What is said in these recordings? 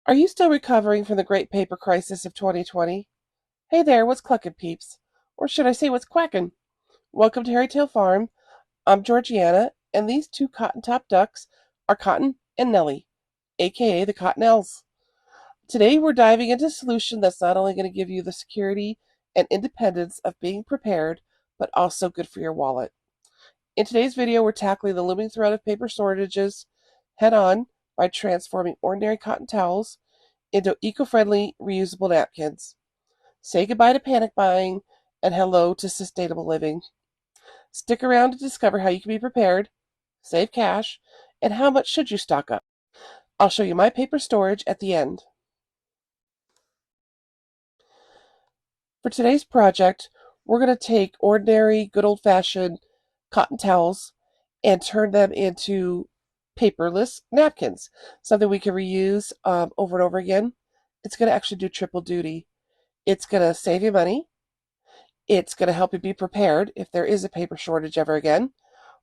Are you still recovering from the great paper crisis of 2020? Hey there, what's clucking, peeps? Or should I say what's quacking? Welcome to Hairy Tail Farm. I'm Georgiana, and these two cotton-top ducks are Cotton and Nellie, aka the Cottonelles. Today we're diving into a solution that's not only going to give you the security and independence of being prepared, but also good for your wallet. In today's video, we're tackling the looming threat of paper shortages head-on by transforming ordinary cotton towels into eco-friendly, reusable napkins. Say goodbye to panic buying and hello to sustainable living. Stick around to discover how you can be prepared, save cash, and how much should you stock up. I'll show you my paper storage at the end. For today's project, we're going to take ordinary, good old-fashioned cotton towels and turn them into paperless napkins, something we can reuse over and over again. It's going to actually do triple duty. It's going to save you money. It's going to help you be prepared if there is a paper shortage ever again,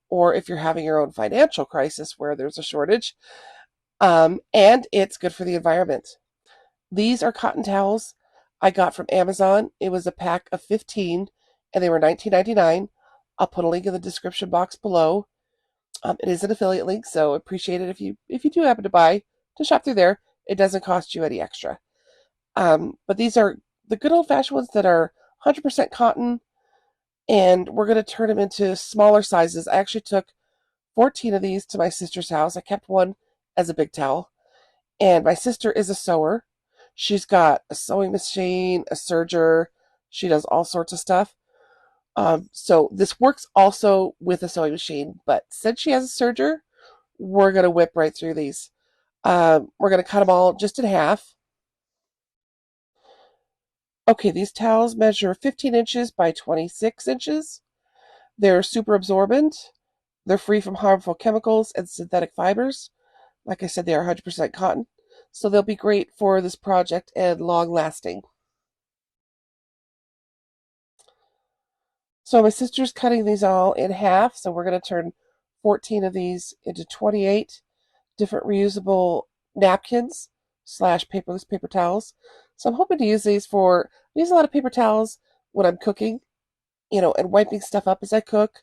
or if you're having your own financial crisis where there's a shortage. And it's good for the environment. These are cotton towels I got from Amazon. It was a pack of 15, and they were $19.99. I'll put a link in the description box below. It is an affiliate link, so appreciate it if you do happen to shop through there. It doesn't cost you any extra. But these are the good old-fashioned ones that are 100% cotton, and we're going to turn them into smaller sizes. I actually took 14 of these to my sister's house. I kept one as a big towel, and my sister is a sewer. She's got a sewing machine, a serger. She does all sorts of stuff. So this works also with a sewing machine, but since she has a serger, we're going to whip right through these. We're going to cut them all just in half. Okay, these towels measure 15 inches by 26 inches. They're super absorbent. They're free from harmful chemicals and synthetic fibers. Like I said, they are 100% cotton, so they'll be great for this project and long lasting. So my sister's cutting these all in half, so we're going to turn 14 of these into 28 different reusable napkins slash paperless paper towels. So I'm hoping to use these I use a lot of paper towels when I'm cooking, and wiping stuff up as I cook.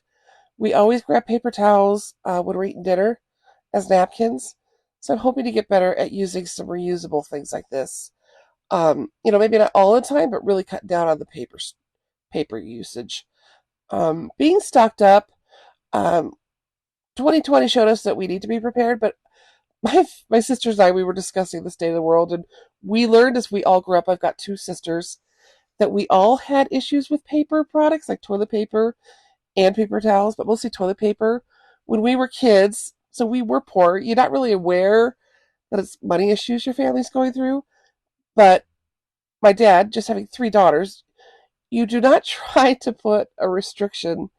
We always grab paper towels when we're eating dinner as napkins. So I'm hoping to get better at using some reusable things like this. Maybe not all the time, but really cut down on the paper usage. Being stocked up, 2020 showed us that we need to be prepared, but my sisters and I, we were discussing the state of the world, and we learned as we all grew up, I've got two sisters, that we all had issues with paper products like toilet paper and paper towels, but mostly toilet paper when we were kids. So we were poor. You're not really aware that it's money issues your family's going through. But my dad, just having three daughters, you do not try to put a restriction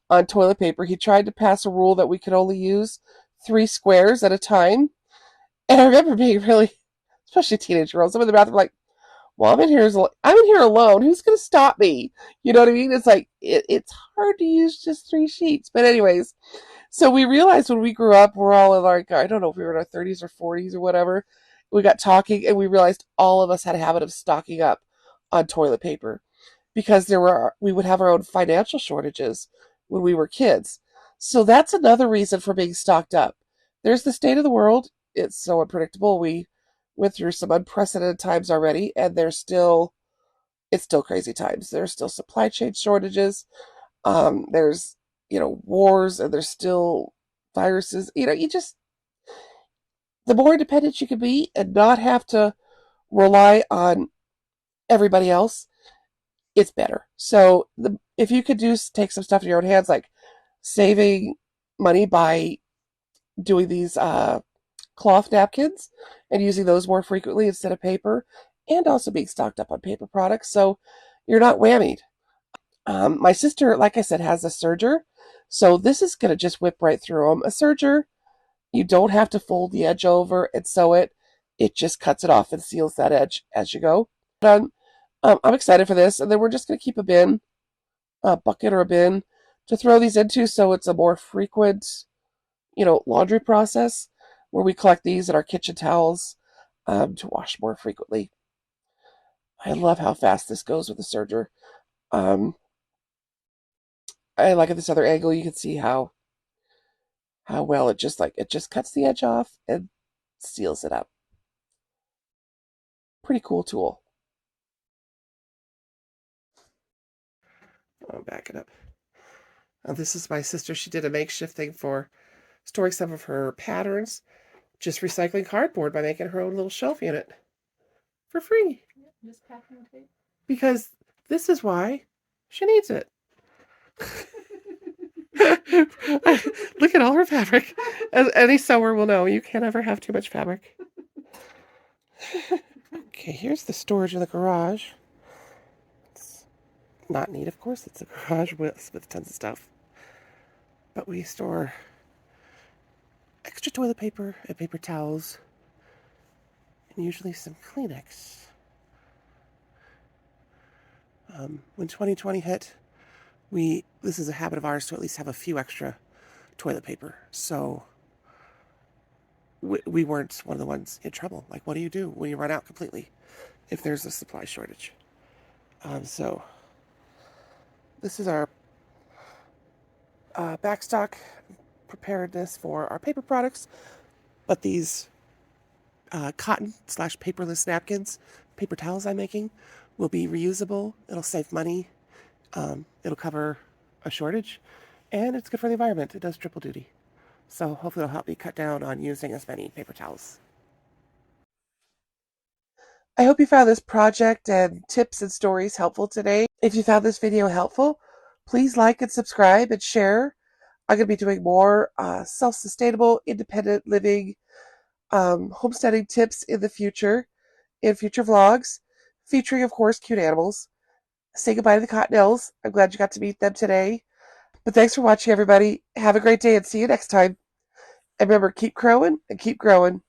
on toilet paper. He tried to pass a rule that we could only use 3 squares at a time. And I remember being really, especially teenage girls, I'm in the bathroom like, well, I'm in here alone. Who's going to stop me? You know what I mean? It's like, it's hard to use just 3 sheets. But anyways, so we realized when we grew up, we're all in I don't know if we were in our 30s or 40s or whatever. We got talking and we realized all of us had a habit of stocking up on toilet paper because we would have our own financial shortages when we were kids. So that's another reason for being stocked up. There's the state of the world. It's so unpredictable. We went through some unprecedented times already, and it's still crazy times. There's still supply chain shortages. There's wars, and there's still viruses. The more independent you can be and not have to rely on everybody else, it's better. So if you could take some stuff in your own hands, like saving money by doing these cloth napkins and using those more frequently instead of paper, and also being stocked up on paper products, so you're not whammied. My sister, like I said, has a serger, so this is going to just whip right through them. A serger, you don't have to fold the edge over and sew it. It just cuts it off and seals that edge as you go. I'm excited for this, and then we're just going to keep a bucket or a bin to throw these into, so it's a more frequent, laundry process where we collect these in our kitchen towels. to wash more frequently. I love how fast this goes with the serger. Um, I like at this other angle, you can see how well it just cuts the edge off and seals it up. Pretty cool tool. I'll back it up. This is my sister. She did a makeshift thing for storing some of her patterns, just recycling cardboard by making her own little shelf unit for free. Yeah, just packing tape. Because this is why she needs it. Look at all her fabric. As any sewer will know, you can't ever have too much fabric. Okay, here's the storage in the garage. It's not neat, of course. It's a garage with tons of stuff. But we store extra toilet paper and paper towels, and usually some Kleenex. When 2020 hit, this is a habit of ours to at least have a few extra toilet paper. So we weren't one of the ones in trouble. Like, what do you do when you run out completely if there's a supply shortage? So this is our backstock preparedness for our paper products. But these cotton/paperless napkins, paper towels I'm making, will be reusable. It'll save money. It'll cover a shortage, and it's good for the environment. It does triple duty. So hopefully it'll help me cut down on using as many paper towels. I hope you found this project and tips and stories helpful today. If you found this video helpful, please like and subscribe and share. I'm going to be doing more self-sustainable, independent living, homesteading tips in the future, in future vlogs, featuring, of course, cute animals. Say goodbye to the cottonelles. I'm glad you got to meet them today. But thanks for watching, everybody. Have a great day and see you next time. And remember, keep crowing and keep growing.